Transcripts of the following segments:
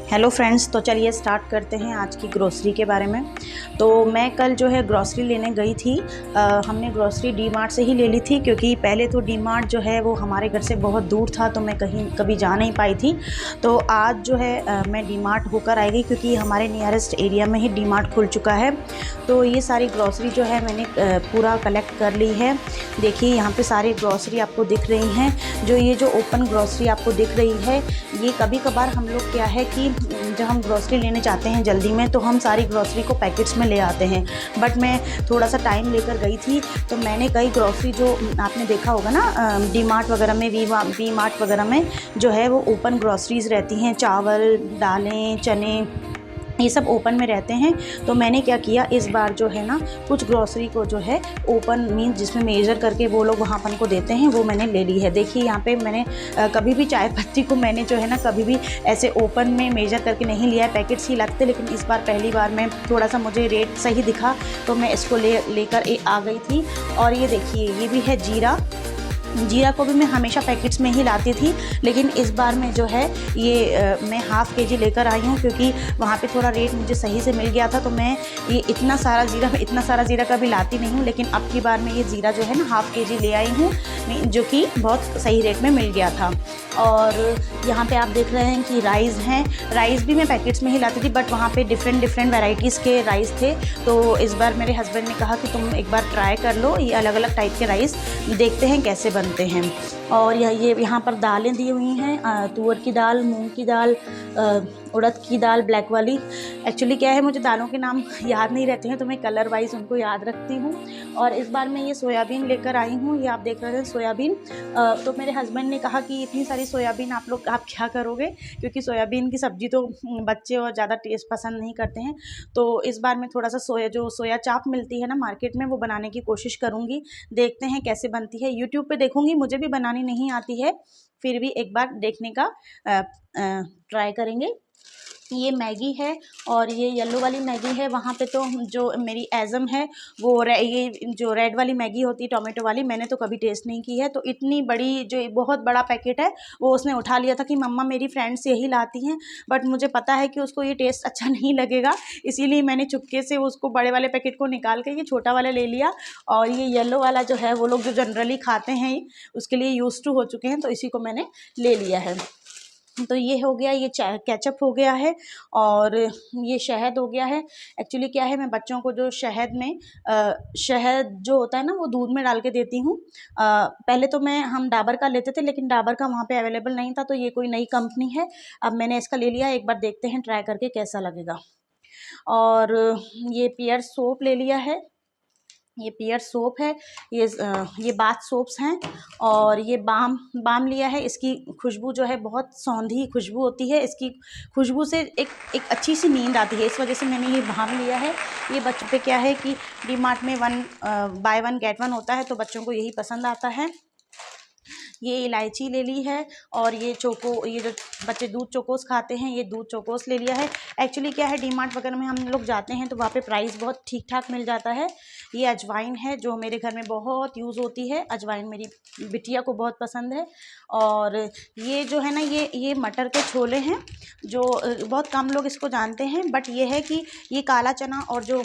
Hello friends, तो चलिए start करते हैं आज की ग्रोसरी के बारे में। तो मैं कल जो है ग्रोसरी लेने गई थी। हमने ग्रोसरी डी मार्ट से ही ले ली थी, क्योंकि पहले तो डी मार्ट जो है वो हमारे घर से बहुत दूर था, तो मैं कभी जा नहीं पाई थी। तो आज जो है मैं डी मार्ट होकर आई गई, क्योंकि हमारे नियरेस्ट एरिया में ही डी मार्ट खुल चुका है। तो ये सारी ग्रोसरी जो है मैंने पूरा कलेक्ट कर ली है। देखिए यहाँ पे सारी ग्रोसरी आपको दिख रही हैं। ये जो ओपन ग्रोसरी आपको दिख रही है, ये कभी कभार हम लोग क्या है कि जब हम ग्रोसरी लेने जाते हैं जल्दी में, तो हम सारी ग्रोसरी को पैकेट्स में ले आते हैं। बट मैं थोड़ा सा टाइम लेकर गई थी, तो मैंने कई ग्रोसरी जो आपने देखा होगा ना डी मार्ट वगैरह में, वी मार्ट वगैरह में जो है वो ओपन ग्रोसरीज़ रहती हैं। चावल, दालें, चने, ये सब ओपन में रहते हैं। तो मैंने क्या किया, इस बार जो है ना कुछ ग्रोसरी को जो है ओपन मीन्स जिसमें मेजर करके वो लोग वहाँ अपन को देते हैं, वो मैंने ले ली है। देखिए यहाँ पे मैंने कभी भी चाय पत्ती को मैंने जो है ना कभी भी ऐसे ओपन में मेजर करके नहीं लिया है, पैकेट्स ही लगते। लेकिन इस बार पहली बार मैं थोड़ा सा मुझे रेट सही दिखा, तो मैं इसको लेकर आ गई थी। और ये देखिए, ये भी है जीरा को भी मैं हमेशा पैकेट्स में ही लाती थी, लेकिन इस बार में जो है ये मैं हाफ़ केजी लेकर आई हूँ, क्योंकि वहाँ पे थोड़ा रेट मुझे सही से मिल गया था। तो मैं ये इतना सारा जीरा कभी लाती नहीं हूँ, लेकिन अब की बार मैं ये जीरा जो है ना हाफ़ केजी ले आई हूँ, जो कि बहुत सही रेट में मिल गया था। और यहाँ पे आप देख रहे हैं कि राइस हैं। राइस भी मैं पैकेट्स में ही लाती थी, बट वहाँ पे डिफरेंट वैराइटीज़ के राइस थे। तो इस बार मेरे हस्बैंड ने कहा कि तुम एक बार ट्राई कर लो, ये अलग अलग टाइप के राइस, देखते हैं कैसे बनते हैं। और ये यहाँ पर दालें दी हुई हैं, तुअर की दाल, मूंग की दाल, उड़द की दाल ब्लैक वाली। एक्चुअली क्या है, मुझे दालों के नाम याद नहीं रहते हैं, तो मैं कलर वाइज उनको याद रखती हूँ। और इस बार मैं ये सोयाबीन लेकर आई हूँ। ये आप देख रहे हैं सोयाबीन। तो मेरे हस्बैंड ने कहा कि इतनी सारी सोयाबीन आप क्या करोगे, क्योंकि सोयाबीन की सब्ज़ी तो बच्चे और ज़्यादा टेस्ट पसंद नहीं करते हैं। तो इस बार मैं थोड़ा सा सोया चाप मिलती है ना मार्केट में, वो बनाने की कोशिश करूँगी। देखते हैं कैसे बनती है, यूट्यूब पे देखूँगी। मुझे भी बनानी नहीं आती है, फिर भी एक बार देखने का ट्राई करेंगे। ये मैगी है, और ये येलो वाली मैगी है। वहाँ पे तो जो मेरी एज़म है वो ये जो रेड वाली मैगी होती है टोमेटो वाली, मैंने तो कभी टेस्ट नहीं की है। तो इतनी बड़ी जो बहुत बड़ा पैकेट है वो उसने उठा लिया था कि मम्मा मेरी फ्रेंड्स यही लाती हैं, बट मुझे पता है कि उसको ये टेस्ट अच्छा नहीं लगेगा, इसीलिए मैंने चुपके से उसको बड़े वाले पैकेट को निकाल के ये छोटा वाला ले लिया। और ये येलो वाला जो है वो लोग जो जनरली खाते हैं उसके लिए यूज़ टू हो चुके हैं, तो इसी को मैंने ले लिया है। तो ये हो गया, ये केचप हो गया है, और ये शहद हो गया है। एक्चुअली क्या है, मैं बच्चों को जो शहद जो होता है ना वो दूध में डाल के देती हूँ। पहले तो हम डाबर का लेते थे, लेकिन डाबर का वहाँ पे अवेलेबल नहीं था, तो ये कोई नई कंपनी है, अब मैंने इसका ले लिया। एक बार देखते हैं ट्राई करके कैसा लगेगा। और ये पियर सोप ले लिया है। ये पियर सोप है, ये बाथ सोप्स हैं। और ये बाम लिया है। इसकी खुशबू जो है बहुत सौंधी खुशबू होती है, इसकी खुशबू से एक अच्छी सी नींद आती है, इस वजह से मैंने ये बाम लिया है। ये बच्चों पे क्या है कि डी मार्ट में बाय वन गेट वन होता है, तो बच्चों को यही पसंद आता है। ये इलायची ले ली है, और ये जो बच्चे दूध चोकोस खाते हैं, ये दूध चोकोस ले लिया है। एक्चुअली क्या है, डी मार्ट वगैरह में हम लोग जाते हैं तो वहाँ पे प्राइस बहुत ठीक ठाक मिल जाता है। ये अजवाइन है जो मेरे घर में बहुत यूज़ होती है, अजवाइन मेरी बिटिया को बहुत पसंद है। और ये जो है ना, ये मटर के छोले हैं, जो बहुत कम लोग इसको जानते हैं, बट ये है कि ये काला चना और जो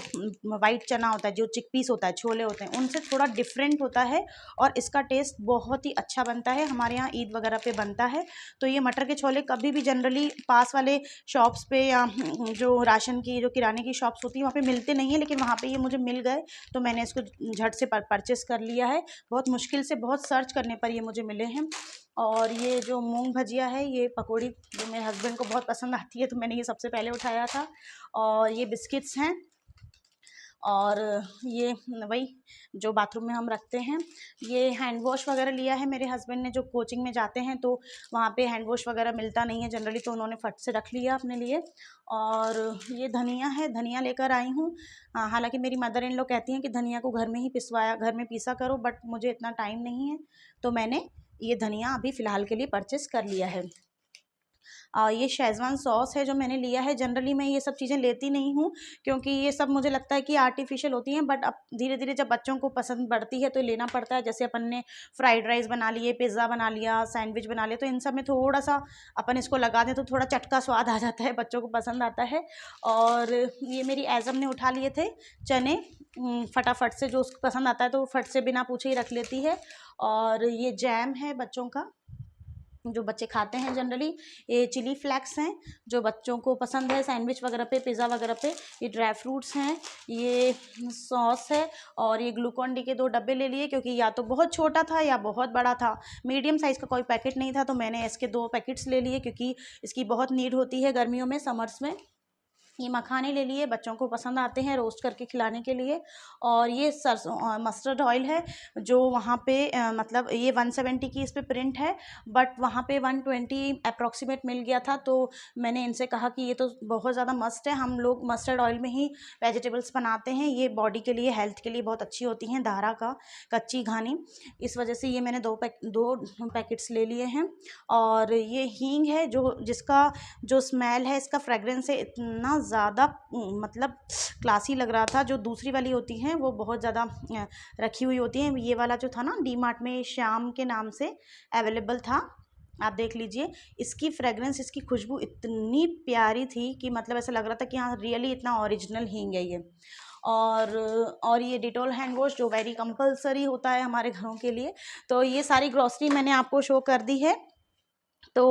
वाइट चना होता है, जो चिकपीस होता है, छोले होते हैं, उनसे थोड़ा डिफरेंट होता है, और इसका टेस्ट बहुत ही अच्छा बनता है। हमारे यहाँ ईद वगैरह पे बनता है। तो ये मटर के छोले कभी भी जनरली पास वाले शॉप्स पे या जो राशन की जो किराने की शॉप्स होती है वहाँ पे मिलते नहीं है, लेकिन वहाँ पे ये मुझे मिल गए, तो मैंने इसको झट से परचेस कर लिया है। बहुत मुश्किल से, बहुत सर्च करने पर ये मुझे मिले हैं। और ये जो मूंग भजिया है, ये पकौड़ी जो मेरे हस्बैंड को बहुत पसंद आती है, तो मैंने ये सबसे पहले उठाया था। और ये बिस्किट्स हैं, और ये वही जो बाथरूम में हम रखते हैं। ये हैंड वॉश वगैरह लिया है मेरे हस्बैंड ने, जो कोचिंग में जाते हैं तो वहाँ पे हैंड वॉश वगैरह मिलता नहीं है जनरली, तो उन्होंने फट से रख लिया अपने लिए। और ये धनिया है, धनिया लेकर आई हूँ। हालांकि मेरी मदर इन लॉ कहती हैं कि धनिया को घर में ही घर में पीसा करो, बट मुझे इतना टाइम नहीं है, तो मैंने ये धनिया अभी फ़िलहाल के लिए परचेस कर लिया है। ये शेज़वान सॉस है जो मैंने लिया है। जनरली मैं ये सब चीज़ें लेती नहीं हूँ क्योंकि ये सब मुझे लगता है कि आर्टिफिशियल होती हैं, बट अब धीरे धीरे जब बच्चों को पसंद बढ़ती है तो लेना पड़ता है। जैसे अपन ने फ्राइड राइस बना लिए, पिज़्ज़ा बना लिया, सैंडविच बना लिया, तो इन सब में थोड़ा सा अपन इसको लगा दें तो थोड़ा चटका स्वाद आ जाता है, बच्चों को पसंद आता है। और ये मेरी एज़म ने उठा लिए थे चने, फटाफट से, जो उसको पसंद आता है तो वो फट से बिना पूछे ही रख लेती है। और ये जैम है बच्चों का, जो बच्चे खाते हैं जनरली। ये चिली फ्लेक्स हैं जो बच्चों को पसंद है सैंडविच वगैरह पे, पिज़्ज़ा वगैरह पे। ये ड्राई फ्रूट्स हैं, ये सॉस है, और ये ग्लूकॉन डी के 2 डब्बे ले लिए क्योंकि या तो बहुत छोटा था या बहुत बड़ा था। मीडियम साइज़ का कोई पैकेट नहीं था तो मैंने इसके 2 पैकेट्स ले लिए क्योंकि इसकी बहुत नीड होती है गर्मियों में, समर्स में। ये मखाने ले लिए, बच्चों को पसंद आते हैं रोस्ट करके खिलाने के लिए। और ये सरसों मस्टर्ड ऑयल है जो वहाँ पे मतलब ये 170 की इस पे प्रिंट है, बट वहाँ पे 120 अप्रॉक्सीमेट मिल गया था, तो मैंने इनसे कहा कि ये तो बहुत ज़्यादा मस्ट है, हम लोग मस्टर्ड ऑयल में ही वेजिटेबल्स बनाते हैं, ये बॉडी के लिए, हेल्थ के लिए बहुत अच्छी होती हैं, दारा का कच्ची घानी। इस वजह से ये मैंने 2 पैकेट्स ले लिए हैं। और ये हींग है जिसका जो स्मेल है, इसका फ्रेगरेंस है इतना ज़्यादा मतलब क्लासी लग रहा था। जो दूसरी वाली होती हैं वो बहुत ज़्यादा रखी हुई होती हैं, ये वाला जो था ना डी मार्ट में श्याम के नाम से अवेलेबल था, आप देख लीजिए। इसकी फ्रेगरेंस, इसकी खुशबू इतनी प्यारी थी कि मतलब ऐसा लग रहा था कि हाँ रियली इतना ओरिजिनल हींग है ये। और ये डिटॉल हैंड वॉश जो वेरी कंपलसरी होता है हमारे घरों के लिए। तो ये सारी ग्रॉसरी मैंने आपको शो कर दी है। तो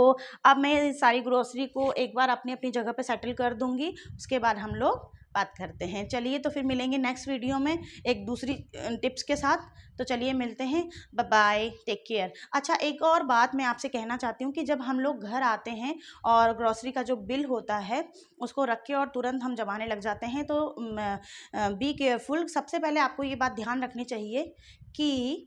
अब मैं सारी ग्रोसरी को एक बार अपनी अपनी जगह पे सेटल कर दूंगी, उसके बाद हम लोग बात करते हैं। चलिए तो फिर मिलेंगे नेक्स्ट वीडियो में एक दूसरी टिप्स के साथ। तो चलिए मिलते हैं, बाय बाय, टेक केयर। अच्छा, एक और बात मैं आपसे कहना चाहती हूँ कि जब हम लोग घर आते हैं और ग्रोसरी का जो बिल होता है उसको रख के और तुरंत हम जमाने लग जाते हैं, तो बी केयरफुल। सबसे पहले आपको ये बात ध्यान रखनी चाहिए कि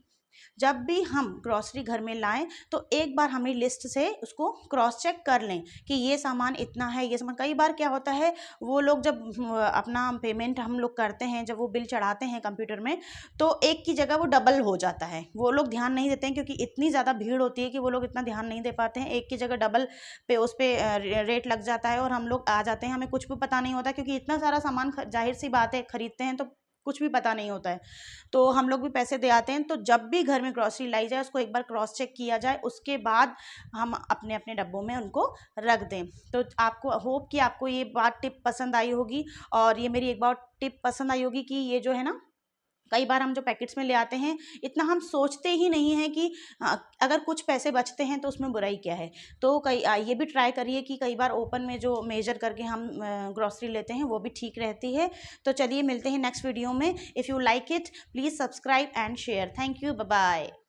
जब भी हम ग्रॉसरी घर में लाएं तो एक बार हमें लिस्ट से उसको क्रॉस चेक कर लें कि ये सामान इतना है, ये सामान। कई बार क्या होता है, वो लोग जब अपना पेमेंट हम लोग करते हैं, जब वो बिल चढ़ाते हैं कंप्यूटर में, तो एक की जगह वो डबल हो जाता है। वो लोग ध्यान नहीं देते हैं क्योंकि इतनी ज़्यादा भीड़ होती है कि वो लोग इतना ध्यान नहीं दे पाते हैं। एक की जगह डबल पे उस पर रेट लग जाता है और हम लोग आ जाते हैं, हमें कुछ भी पता नहीं होता क्योंकि इतना सारा सामान जाहिर सी बात है खरीदते हैं तो कुछ भी पता नहीं होता है, तो हम लोग भी पैसे दे आते हैं। तो जब भी घर में ग्रॉसरी लाई जाए उसको एक बार क्रॉस चेक किया जाए, उसके बाद हम अपने अपने डब्बों में उनको रख दें। तो आपको होप कि आपको ये बात टिप पसंद आई होगी, और ये मेरी एक बार टिप पसंद आई होगी कि ये जो है ना, कई बार हम जो पैकेट्स में ले आते हैं इतना हम सोचते ही नहीं हैं कि अगर कुछ पैसे बचते हैं तो उसमें बुराई क्या है। तो ये भी ट्राई करिए कि कई बार ओपन में जो मेजर करके हम ग्रॉसरी लेते हैं वो भी ठीक रहती है। तो चलिए मिलते हैं नेक्स्ट वीडियो में। If you like it please subscribe and share. Thank you, bye bye.